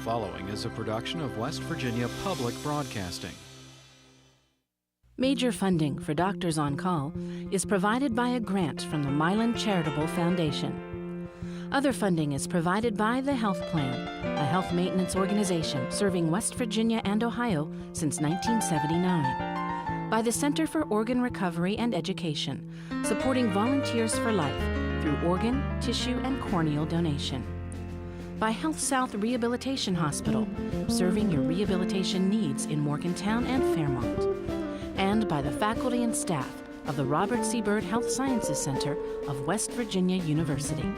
following is a production of West Virginia Public Broadcasting. Major funding for Doctors on Call is provided by a grant from the Milan Charitable Foundation. Other funding is provided by the Health Plan, a health maintenance organization serving West Virginia and Ohio since 1979. By the Center for Organ Recovery and Education, supporting Volunteers for Life through organ, tissue, and corneal donation. By Health South Rehabilitation Hospital, serving your rehabilitation needs in Morgantown and Fairmont. And by the faculty and staff of the Robert C. Byrd Health Sciences Center of West Virginia University.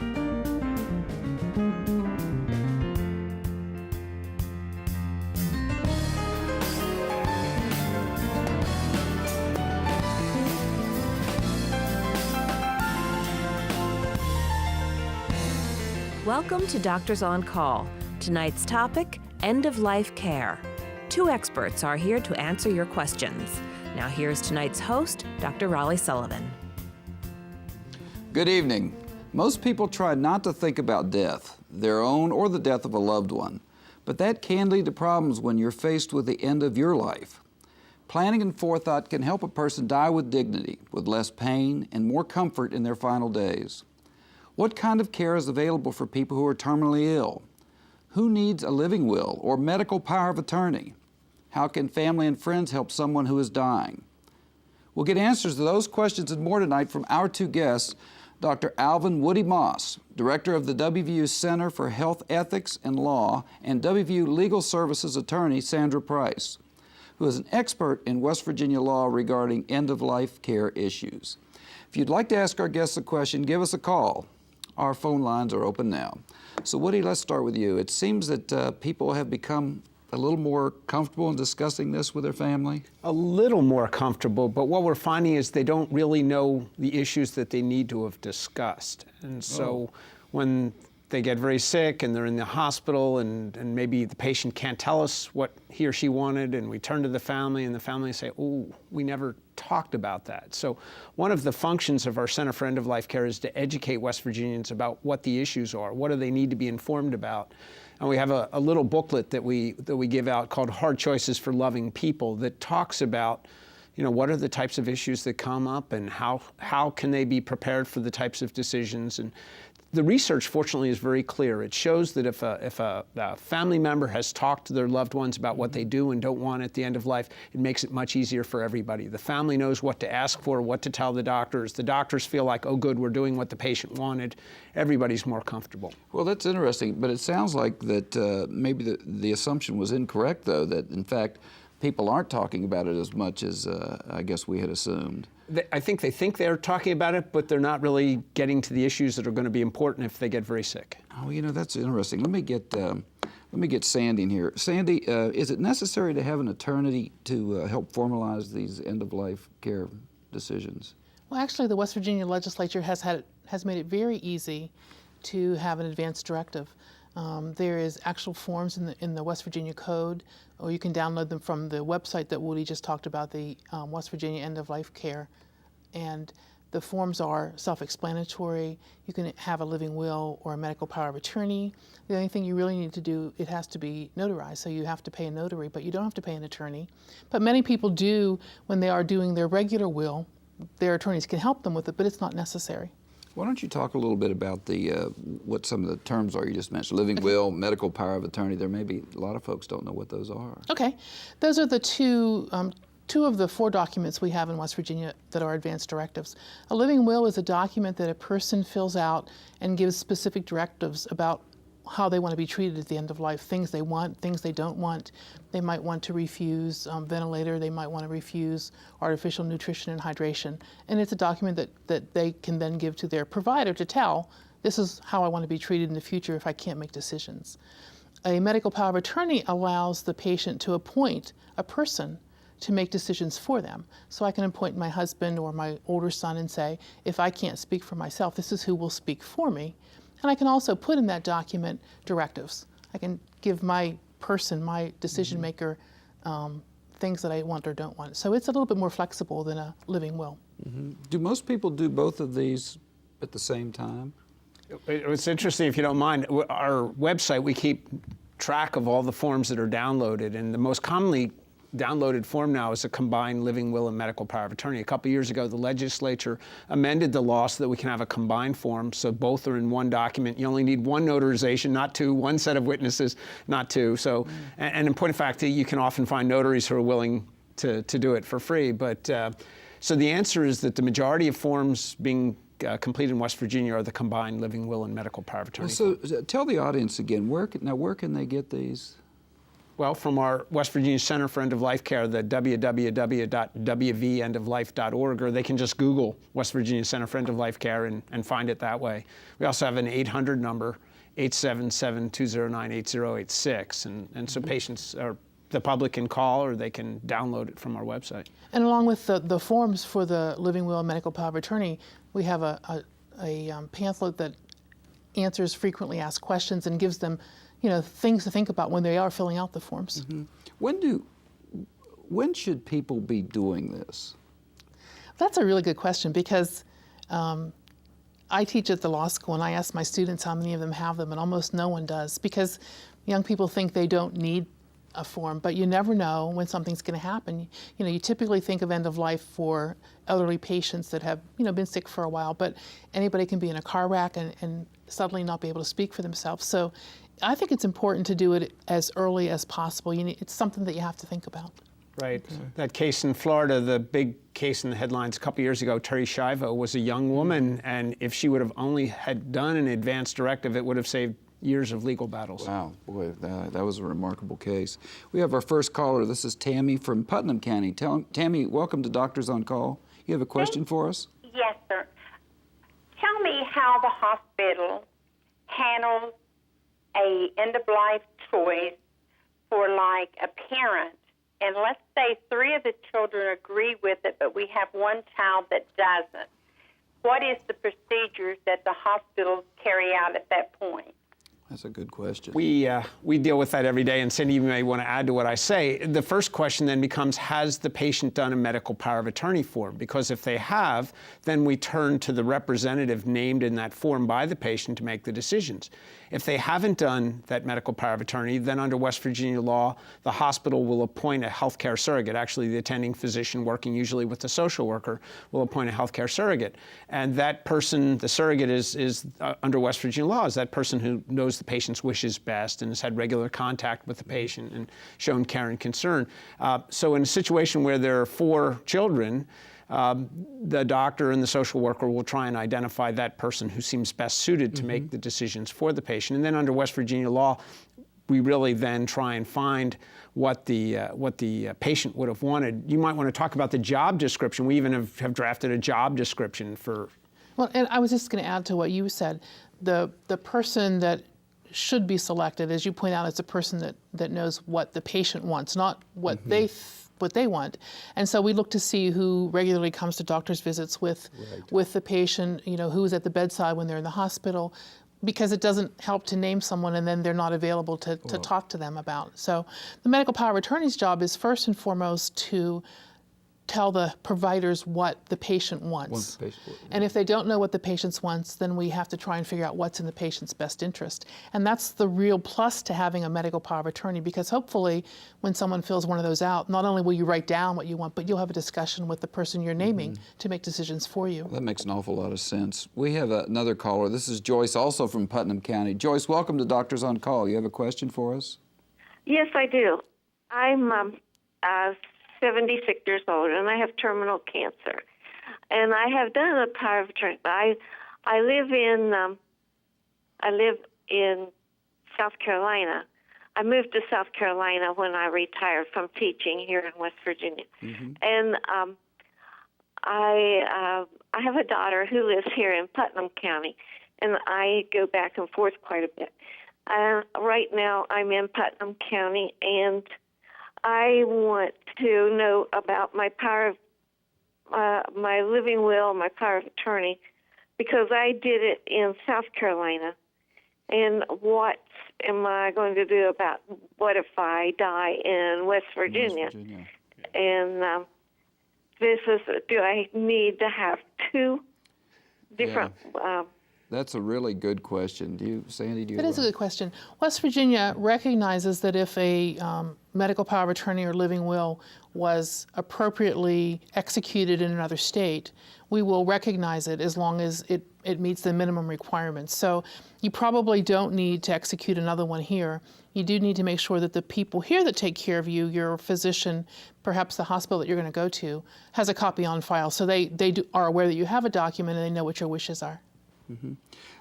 Welcome to Doctors on Call. Tonight's topic, end-of-life care. Two experts are here to answer your questions. Now here's tonight's host, Dr. Raleigh Sullivan. Good evening. Most people try not to think about death, their own or the death of a loved one, but that can lead to problems when you're faced with the end of your life. Planning and forethought can help a person die with dignity, with less pain and more comfort in their final days. What kind of care is available for people who are terminally ill? Who needs a living will or medical power of attorney? How can family and friends help someone who is dying? We'll get answers to those questions and more tonight from our two guests, Dr. Alvin Woody Moss, Director of the WVU Center for Health Ethics and Law, and WVU Legal Services attorney Sandra Price, who is an expert in West Virginia law regarding end-of-life care issues. If you'd like to ask our guests a question, give us a call. Our phone lines are open now. So Woody, let's start with you. It seems that people have become a little more comfortable in discussing this with their family? A little more comfortable, but what we're finding is they don't really know the issues that they need to have discussed. And so when they get very sick and they're in the hospital and maybe the patient can't tell us what he or she wanted, and we turn to the family and the family say, oh, we never talked about that. So one of the functions of our Center for End-of-Life Care is to educate West Virginians about what the issues are, what do they need to be informed about. And we have a little booklet that we give out called Hard Choices for Loving People that talks about, you know, what are the types of issues that come up and how can they be prepared for the types of decisions. And the research, fortunately, is very clear. It shows that if a family member has talked to their loved ones about what they do and don't want at the end of life, it makes it much easier for everybody. The family knows what to ask for, what to tell the doctors. The doctors feel like, oh, good, we're doing what the patient wanted. Everybody's more comfortable. Well, that's interesting, but it sounds like that maybe the assumption was incorrect, though, that, in fact, people aren't talking about it as much as I guess we had assumed. I think they think they're talking about it, but they're not really getting to the issues that are going to be important if they get very sick. Oh, you know, that's interesting. Let me get Sandy in here. Sandy, is it necessary to have an attorney to help formalize these end-of-life care decisions? Well, actually, the West Virginia legislature has made it very easy to have an advance directive. There is actual forms in the West Virginia Code, or you can download them from the website that Woody just talked about, the West Virginia End-of-Life Care. And the forms are self-explanatory. You can have a living will or a medical power of attorney. The only thing you really need to do, it has to be notarized, so you have to pay a notary, but you don't have to pay an attorney. But many people do, when they are doing their regular will, their attorneys can help them with it, but it's not necessary. Why don't you talk a little bit about what some of the terms are you just mentioned? Living will, medical power of attorney. There may be a lot of folks don't know what those are. Okay, those are the two of the 4 documents we have in West Virginia that are advance directives. A living will is a document that a person fills out and gives specific directives about how they want to be treated at the end of life, things they want, things they don't want. They might want to refuse ventilator, they might want to refuse artificial nutrition and hydration. And it's a document that they can then give to their provider to tell, this is how I want to be treated in the future if I can't make decisions. A medical power of attorney allows the patient to appoint a person to make decisions for them. So I can appoint my husband or my older son and say, if I can't speak for myself, this is who will speak for me. And I can also put in that document directives. I can give my person, my decision maker, things that I want or don't want. So it's a little bit more flexible than a living will. Mm-hmm. Do most people do both of these at the same time? It's interesting, if you don't mind, our website, we keep track of all the forms that are downloaded, and the most commonly downloaded form now is a combined living will and medical power of attorney. A couple years ago, the legislature amended the law so that we can have a combined form, so both are in one document. You only need one notarization, not two, one set of witnesses, not two. So, and in point of fact, you can often find notaries who are willing to do it for free. But so the answer is that the majority of forms being completed in West Virginia are the combined living will and medical power of attorney. So tell the audience again, where can they get these? Well, from our West Virginia Center for End-of-Life Care, the www.wvendoflife.org, or they can just Google West Virginia Center for End-of-Life Care and find it that way. We also have an 800 number, 877-209-8086, and so patients or the public can call or they can download it from our website. And along with the forms for the living will and medical power of attorney, we have a pamphlet that answers frequently asked questions and gives them things to think about when they are filling out the forms. Mm-hmm. When should people be doing this? That's a really good question because I teach at the law school and I ask my students how many of them have them, and almost no one does, because young people think they don't need a form, but you never know when something's going to happen. You typically think of end of life for elderly patients that have been sick for a while, but anybody can be in a car wreck and suddenly not be able to speak for themselves. So I think it's important to do it as early as possible. It's something that you have to think about. Right. Okay. That case in Florida, the big case in the headlines a couple years ago, Terry Schiavo was a young woman, and if she would have only had done an advance directive, it would have saved years of legal battles. Wow, boy, that was a remarkable case. We have our first caller. This is Tammy from Putnam County. Tammy, welcome to Doctors on Call. You have a question for us? Yes, sir. Tell me how the hospital handles a end-of-life choice for like a parent, and let's say 3 of the children agree with it, but we have one child that doesn't. What is the procedures that the hospitals carry out at that point? That's a good question. We deal with that every day, and Cindy, you may want to add to what I say. The first question then becomes, has the patient done a medical power of attorney form? Because if they have, then we turn to the representative named in that form by the patient to make the decisions. If they haven't done that medical power of attorney, then under West Virginia law, the hospital will appoint a healthcare surrogate. Actually, the attending physician working usually with the social worker will appoint a healthcare surrogate. And that person, the surrogate is under West Virginia law, is that person who knows the patient's wishes best and has had regular contact with the patient and shown care and concern. So in a situation where there are 4 children, the doctor and the social worker will try and identify that person who seems best suited to make the decisions for the patient. And then under West Virginia law, we really then try and find what the patient would have wanted. You might want to talk about the job description. We even have drafted a job description for... Well, and I was just going to add to what you said. The person that should be selected, as you point out, is a person that knows what the patient wants, not what what they want. And so we look to see who regularly comes to doctor's visits with the patient, who's at the bedside when they're in the hospital, because it doesn't help to name someone and then they're not available to talk to them about. So the medical power of attorney's job is first and foremost to tell the providers what the patient wants. And if they don't know what the patient wants, then we have to try and figure out what's in the patient's best interest. And that's the real plus to having a medical power of attorney, because hopefully when someone fills one of those out, not only will you write down what you want, but you'll have a discussion with the person you're naming to make decisions for you. That makes an awful lot of sense. We have another caller. This is Joyce, also from Putnam County. Joyce, welcome to Doctors on Call. You have a question for us? Yes, I do. I'm 76 years old, and I have terminal cancer. And I have done a power of attorney. I live in South Carolina. I moved to South Carolina when I retired from teaching here in West Virginia. And I have a daughter who lives here in Putnam County, and I go back and forth quite a bit. Right now, I'm in Putnam County, and I want to know about my my living will, my power of attorney, because I did it in South Carolina. And what am I going to do about what if I die in West Virginia? And do I need to have 2 different That's a really good question. Sandy, do you? That is a good question. West Virginia recognizes that if a medical power of attorney or living will was appropriately executed in another state, we will recognize it as long as it meets the minimum requirements. So you probably don't need to execute another one here. You do need to make sure that the people here that take care of you, your physician, perhaps the hospital that you're going to go to, has a copy on file. So they are aware that you have a document and they know what your wishes are. Mm-hmm.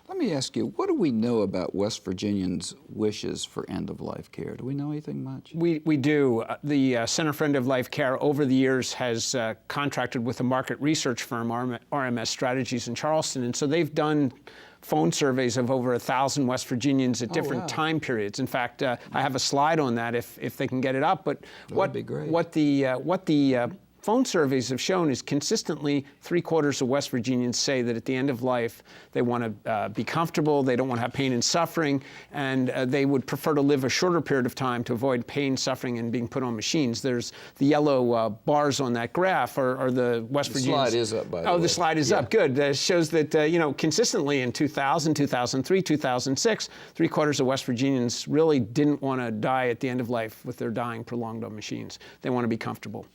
Let me ask you, what do we know about West Virginians' wishes for end-of-life care? Do we know anything much? We do. The Center for End-of-Life Care over the years has contracted with a market research firm, RMS Strategies in Charleston, and so they've done phone surveys of over 1,000 West Virginians at different time periods. In fact, I have a slide on that if they can get it up. But that'd be great. What the phone surveys have shown is consistently 3/4 of West Virginians say that at the end of life they want to be comfortable, they don't want to have pain and suffering, and they would prefer to live a shorter period of time to avoid pain, suffering, and being put on machines. There's the yellow bars on that graph are the West Virginians. The slide is up, by the way. Oh, the slide is up. Good. That shows that, consistently in 2000, 2003, 2006, 3/4 of West Virginians really didn't want to die at the end of life with their dying prolonged on machines. They want to be comfortable.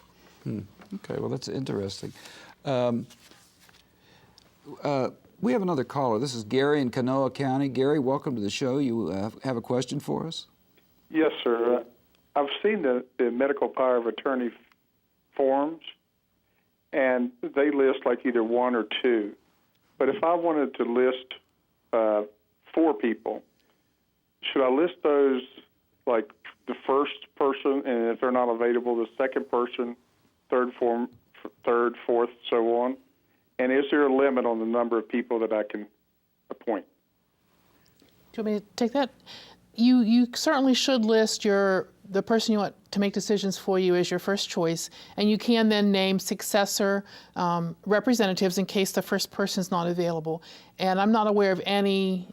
Okay, well, that's interesting. We have another caller. This is Gary in Kanawha County. Gary, welcome to the show. You have a question for us? Yes, sir. I've seen the medical power of attorney forms, and they list like either one or two. But if I wanted to list 4 people, should I list those like the first person, and if they're not available, the second person, third, fourth, so on? And is there a limit on the number of people that I can appoint? Do you want me to take that? You certainly should list the person you want to make decisions for you as your first choice, and you can then name successor representatives in case the first person is not available. And I'm not aware of any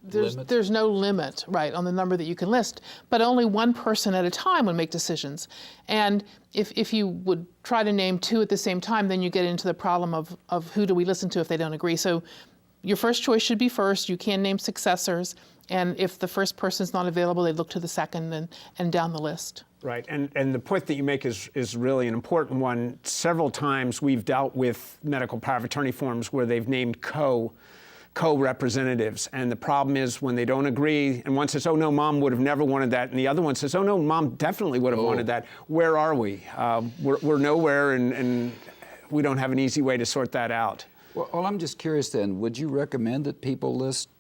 there's no limit, right, on the number that you can list, but only one person at a time would make decisions. And if you would try to name 2 at the same time, then you get into the problem of who do we listen to if they don't agree. So your first choice should be first. You can name successors, and if the first person's not available, they look to the second and down the list. Right, and the point that you make is really an important one. Several times we've dealt with medical power of attorney forms where they've named co-representatives, and the problem is when they don't agree, and one says, oh no, mom would have never wanted that, and the other one says, oh no, mom definitely would have wanted that. Where are we? We're nowhere, and we don't have an easy way to sort that out. Well, I'm just curious then, would you recommend that people list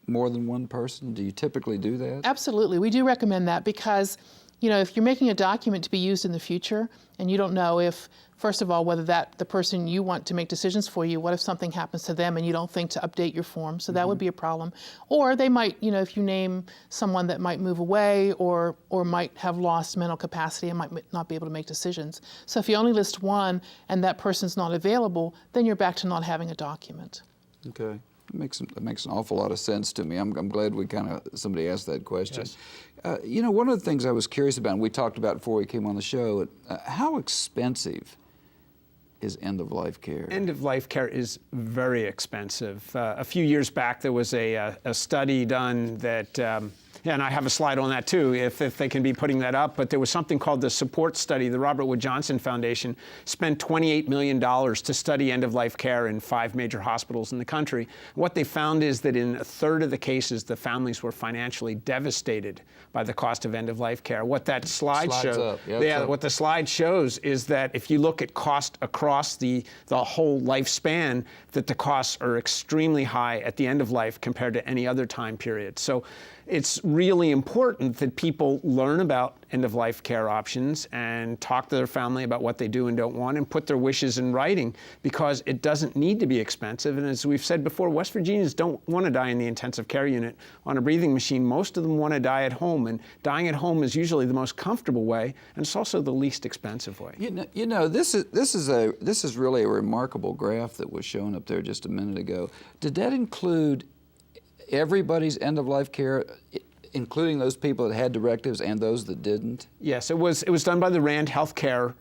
more than one person? Do you typically do that? Absolutely, we do recommend that because, if you're making a document to be used in the future and you don't know if, first of all, whether the person you want to make decisions for you, what if something happens to them and you don't think to update your form? So that would be a problem. Or they might, if you name someone that might move away or might have lost mental capacity and might not be able to make decisions. So if you only list one and that person's not available, then you're back to not having a document. Okay. That makes an awful lot of sense to me. I'm glad somebody asked that question. Yes. One of the things I was curious about, and we talked about before we came on the show, how expensive is end-of-life care? End-of-life care is very expensive. A few years back, there was a study done that, and I have a slide on that too, if they can be putting that up, but there was something called the support study. The Robert Wood Johnson Foundation spent $28 million to study end-of-life care in 5 major hospitals in the country. What they found is that in 1/3 of the cases, the families were financially devastated by the cost of end-of-life care. What that slide shows, what the slide shows is that if you look at cost across the whole lifespan, that the costs are extremely high at the end of life compared to any other time period. So it's really important that people learn about end-of-life care options and talk to their family about what they do and don't want and put their wishes in writing, because it doesn't need to be expensive. And as we've said before, West Virginians don't want to die in the intensive care unit on a breathing machine. Most of them want to die at home, and dying at home is usually the most comfortable way, and it's also the least expensive way. This is really a remarkable graph that was shown up there just a minute ago. Did that include everybody's end-of-life care, including those people that had directives and those that didn't? Yes, it was done by the Rand Healthcare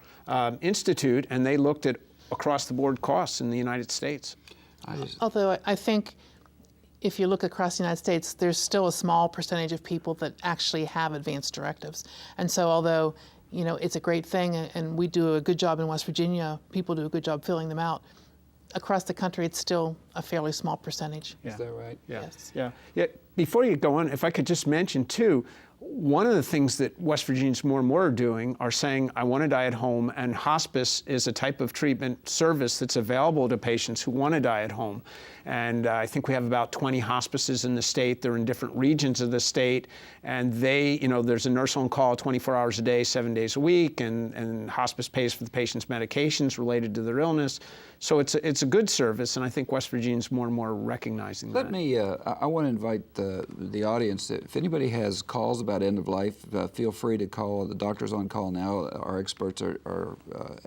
Institute, and they looked at across-the-board costs in the United States. Although I think if you look across the United States, there's still a small percentage of people that actually have advance directives. And so although, it's a great thing and we do a good job in West Virginia, people do a good job filling them out, across the country it's still a fairly small percentage. Is that right? Yeah. Yes. Yeah. Before you go on, if I could just mention too, one of the things that West Virginians more and more are doing are saying, I want to die at home, and hospice is a type of treatment service that's available to patients who want to die at home. And I think we have about 20 hospices in the state. They're in different regions of the state, and there's a nurse on call 24 hours a day, 7 days a week, and hospice pays for the patient's medications related to their illness. So it's a good service, and I think West Virginians more and more are recognizing that. I want to invite the audience, if anybody has calls about end of life, feel free to call. The Doctors on Call now. Our experts are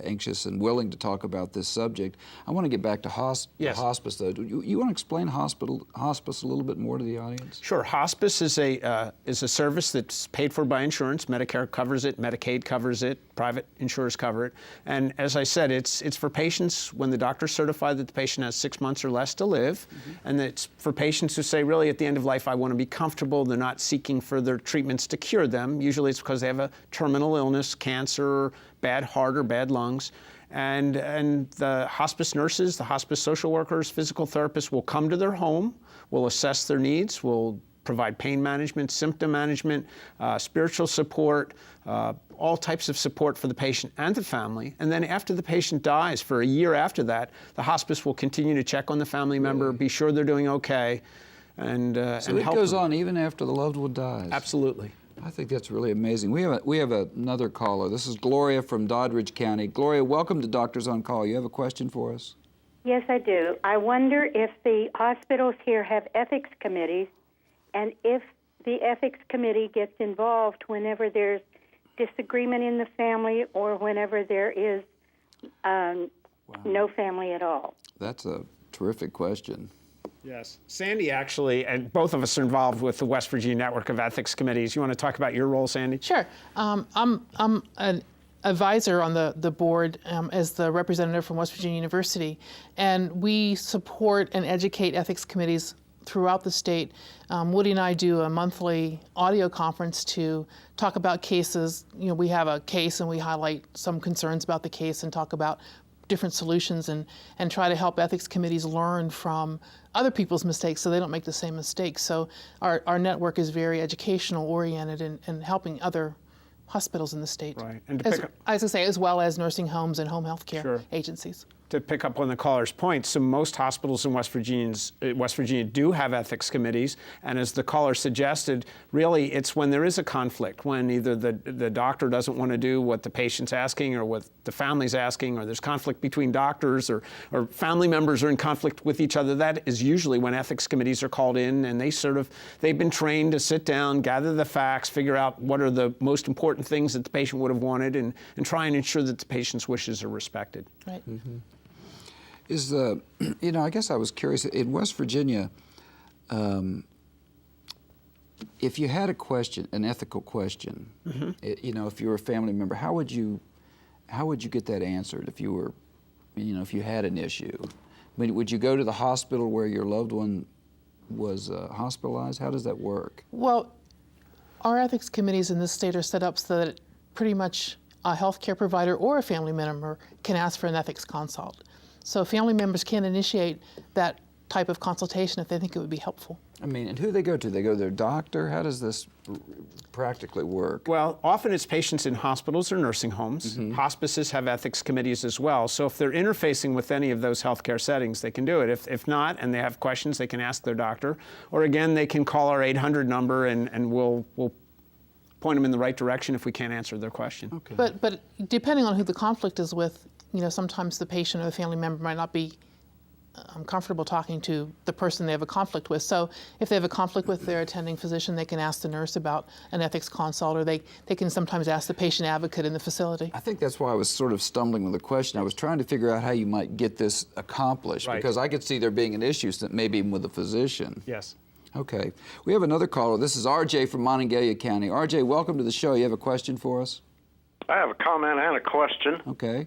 anxious and willing to talk about this subject. I want to get back to hospice, though. You want to explain hospice a little bit more to the audience? Sure. Hospice is a service that's paid for by insurance. Medicare covers it, Medicaid covers it, private insurers cover it. And as I said, it's for patients when the doctor certified that the patient has 6 months or less to live, and it's for patients who say, really, at the end of life, I want to be comfortable. They're not seeking further treatments to cure them. Usually it's because they have a terminal illness, cancer, bad heart, or bad lungs. And the hospice nurses, the hospice social workers, physical therapists will come to their home, will assess their needs, will provide pain management, symptom management, spiritual support, all types of support for the patient and the family. And then after the patient dies, for a year after that, the hospice will continue to check on the family member, be sure they're doing okay, and so it help goes them. on even after the loved one dies. Absolutely. I think that's really amazing. We have another caller. This is Gloria from Doddridge County. Gloria, welcome to Doctors on Call. You have a question for us? Yes, I do. I wonder if the hospitals here have ethics committees, and if the ethics committee gets involved whenever there's disagreement in the family or whenever there is no family at all. That's a terrific question. Yes. Sandy actually, and both of us are involved with the West Virginia Network of Ethics Committees. You want to talk about your role, Sandy? Sure. I'm an advisor on the board as the representative from West Virginia University, and we support and educate ethics committees throughout the state. Woody and I do a monthly audio conference to talk about cases. We have a case and we highlight some concerns about the case and talk about different solutions and try to help ethics committees learn from other people's mistakes so they don't make the same mistakes. So our network is very educational oriented and helping other hospitals in the state. Right. And as well as nursing homes and home health care Sure. agencies. To pick up on the caller's point, so most hospitals in West Virginia do have ethics committees, and as the caller suggested, really it's when there is a conflict, when either the doctor doesn't want to do what the patient's asking or what the family's asking, or there's conflict between doctors or family members are in conflict with each other. That is usually when ethics committees are called in, and they've been trained to sit down, gather the facts, figure out what are the most important things that the patient would have wanted, and try and ensure that the patient's wishes are respected. Right. Mm-hmm. I guess I was curious, in West Virginia, if you had a question, an ethical question, if you were a family member, how would you get that answered if you were, if you had an issue? I mean, would you go to the hospital where your loved one was hospitalized? How does that work? Well, our ethics committees in this state are set up so that pretty much a healthcare provider or a family member can ask for an ethics consult. So family members can initiate that type of consultation if they think it would be helpful. I mean, and who do they go to? They go to their doctor? How does this practically work? Well, often it's patients in hospitals or nursing homes. Mm-hmm. Hospices have ethics committees as well. So if they're interfacing with any of those healthcare settings, they can do it. If not, and they have questions, they can ask their doctor. Or again, they can call our 800 number and we'll point them in the right direction if we can't answer their question. Okay. But depending on who the conflict is with, sometimes the patient or the family member might not be comfortable talking to the person they have a conflict with. So if they have a conflict with their attending physician, they can ask the nurse about an ethics consult, or they can sometimes ask the patient advocate in the facility. I think that's why I was sort of stumbling with the question. I was trying to figure out how you might get this accomplished, right, because I could see there being an issue maybe even with the physician. Yes. Okay. We have another caller. This is RJ from Monongalia County. RJ, welcome to the show. You have a question for us? I have a comment and a question. Okay.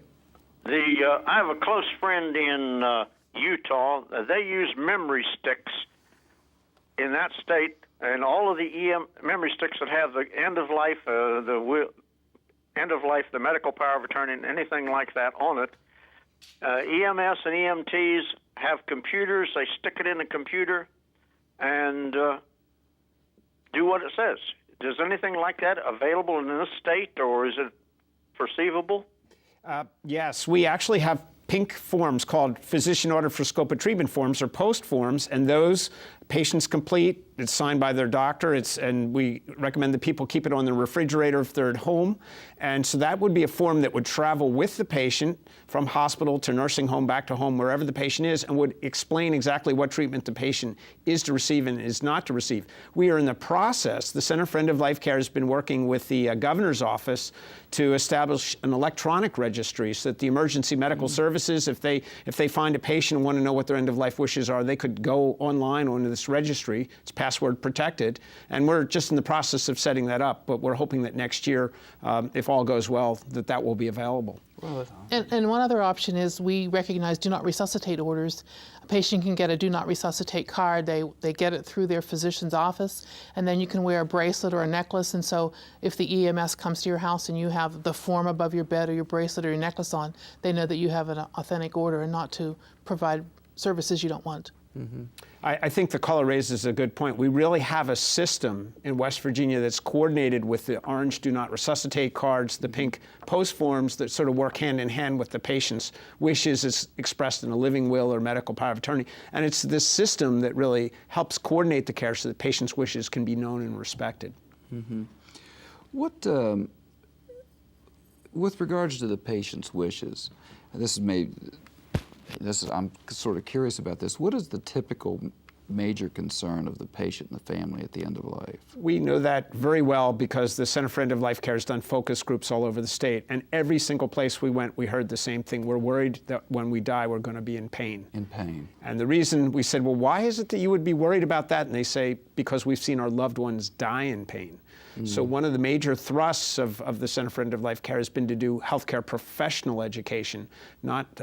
I have a close friend in Utah. They use memory sticks in that state, and all of the memory sticks that have the end of life, the medical power of attorney, and anything like that on it. EMS and EMTs have computers. They stick it in a computer and do what it says. Is anything like that available in this state, or is it perceivable? Yes, we actually have pink forms called physician order for scope of treatment forms, or POST forms, and those patients complete. It's signed by their doctor, and we recommend that people keep it on the refrigerator if they're at home. And so that would be a form that would travel with the patient from hospital to nursing home, back to home, wherever the patient is, and would explain exactly what treatment the patient is to receive and is not to receive. We are in the process, the Center for End of Life Care has been working with the governor's office to establish an electronic registry so that the emergency medical services, if they find a patient and want to know what their end of life wishes are, they could go online onto this registry. It's password protected, and we're just in the process of setting that up, but we're hoping that next year, if all goes well, that will be available. And one other option is we recognize do not resuscitate orders. A patient can get a do not resuscitate card. They get it through their physician's office, and then you can wear a bracelet or a necklace. And so if the EMS comes to your house and you have the form above your bed or your bracelet or your necklace on, they know that you have an authentic order and not to provide services you don't want. Mm-hmm. I think the caller raises a good point. We really have a system in West Virginia that's coordinated with the orange do not resuscitate cards, the pink POST forms that sort of work hand in hand with the patient's wishes as expressed in a living will or medical power of attorney. And it's this system that really helps coordinate the care so that patients' wishes can be known and respected. Mm-hmm. What, with regards to the patient's wishes, I'm sort of curious about this. What is the typical major concern of the patient and the family at the end of life? We know that very well because the Center for End of Life Care has done focus groups all over the state, and every single place we went, we heard the same thing. We're worried that when we die, we're going to be in pain. In pain. And the reason we said, well, why is it that you would be worried about that? And they say, because we've seen our loved ones die in pain. So one of the major thrusts of the Center for End of Life Care has been to do healthcare professional education.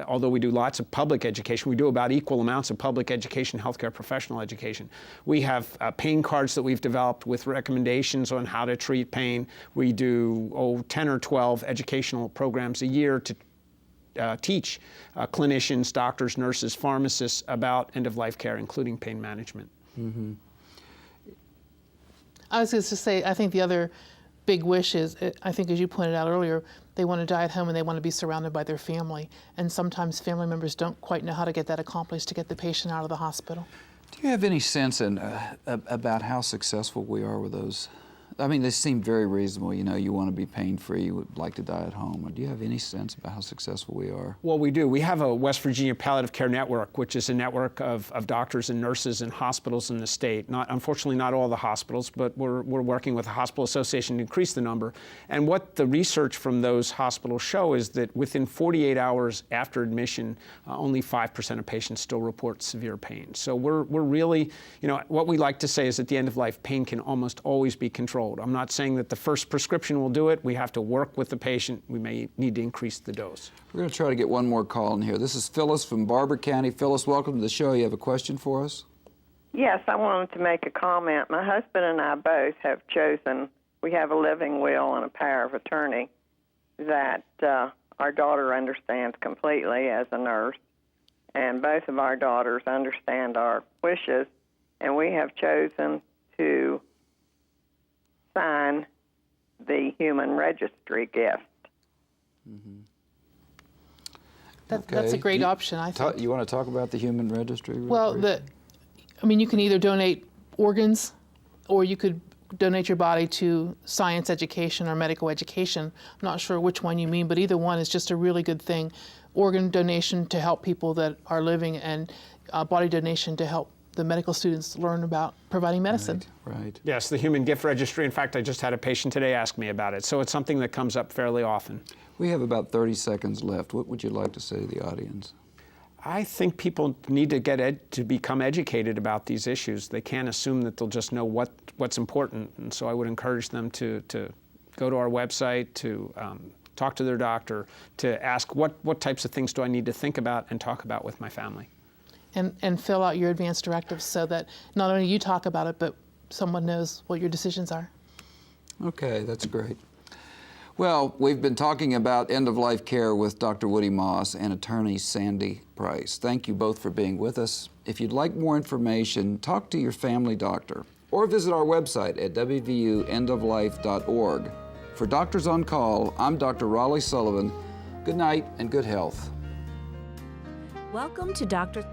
Although we do lots of public education, we do about equal amounts of public education, healthcare professional education. We have pain cards that we've developed with recommendations on how to treat pain. We do 10 or 12 educational programs a year to teach clinicians, doctors, nurses, pharmacists about end-of-life care, including pain management. Mm-hmm. I was going to say, I think the other big wish is, I think as you pointed out earlier, they want to die at home and they want to be surrounded by their family. And sometimes family members don't quite know how to get that accomplished to get the patient out of the hospital. Do you have any sense about how successful we are with those? I mean, they seem very reasonable. You know, you want to be pain-free, you would like to die at home. Do you have any sense about how successful we are? Well, we do. We have a West Virginia Palliative Care Network, which is a network of doctors and nurses in hospitals in the state. Unfortunately, not all the hospitals, but we're working with the Hospital Association to increase the number. And what the research from those hospitals show is that within 48 hours after admission, only 5% of patients still report severe pain. So we're really, what we like to say is at the end of life, pain can almost always be controlled. I'm not saying that the first prescription will do it. We have to work with the patient. We may need to increase the dose. We're going to try to get one more call in here. This is Phyllis from Barber County. Phyllis, welcome to the show. You have a question for us? Yes, I wanted to make a comment. My husband and I both have chosen, we have a living will and a power of attorney that our daughter understands completely as a nurse, and both of our daughters understand our wishes, and we have chosen to sign the human registry gift. Mm-hmm. That's a great option, I think. You want to talk about the human registry? Well, you can either donate organs or you could donate your body to science education or medical education. I'm not sure which one you mean, but either one is just a really good thing. Organ donation to help people that are living, and body donation to help the medical students learn about providing medicine. Right. Yes, the human gift registry. In fact, I just had a patient today ask me about it. So it's something that comes up fairly often. We have about 30 seconds left. What would you like to say to the audience? I think people need to become educated about these issues. They can't assume that they'll just know what's important. And so I would encourage them to go to our website, to talk to their doctor, to ask what types of things do I need to think about and talk about with my family. And fill out your advance directives so that not only you talk about it, but someone knows what your decisions are. Okay, that's great. Well, we've been talking about end-of-life care with Dr. Woody Moss and attorney Sandy Price. Thank you both for being with us. If you'd like more information, talk to your family doctor or visit our website at wvuendoflife.org. For Doctors on Call, I'm Dr. Raleigh Sullivan. Good night and good health. Welcome to Dr.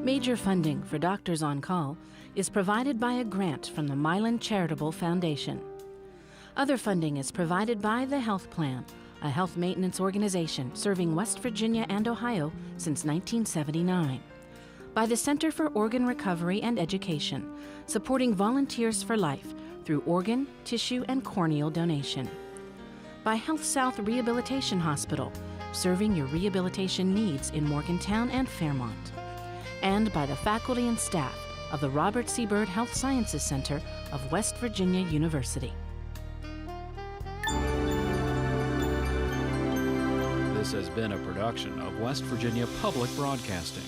Major funding for Doctors on Call is provided by a grant from the Milan Charitable Foundation. Other funding is provided by the Health Plan, a health maintenance organization serving West Virginia and Ohio since 1979. By the Center for Organ Recovery and Education, supporting Volunteers for Life through organ, tissue, and corneal donation. By Health South Rehabilitation Hospital, serving your rehabilitation needs in Morgantown and Fairmont. And by the faculty and staff of the Robert C. Byrd Health Sciences Center of West Virginia University. This has been a production of West Virginia Public Broadcasting.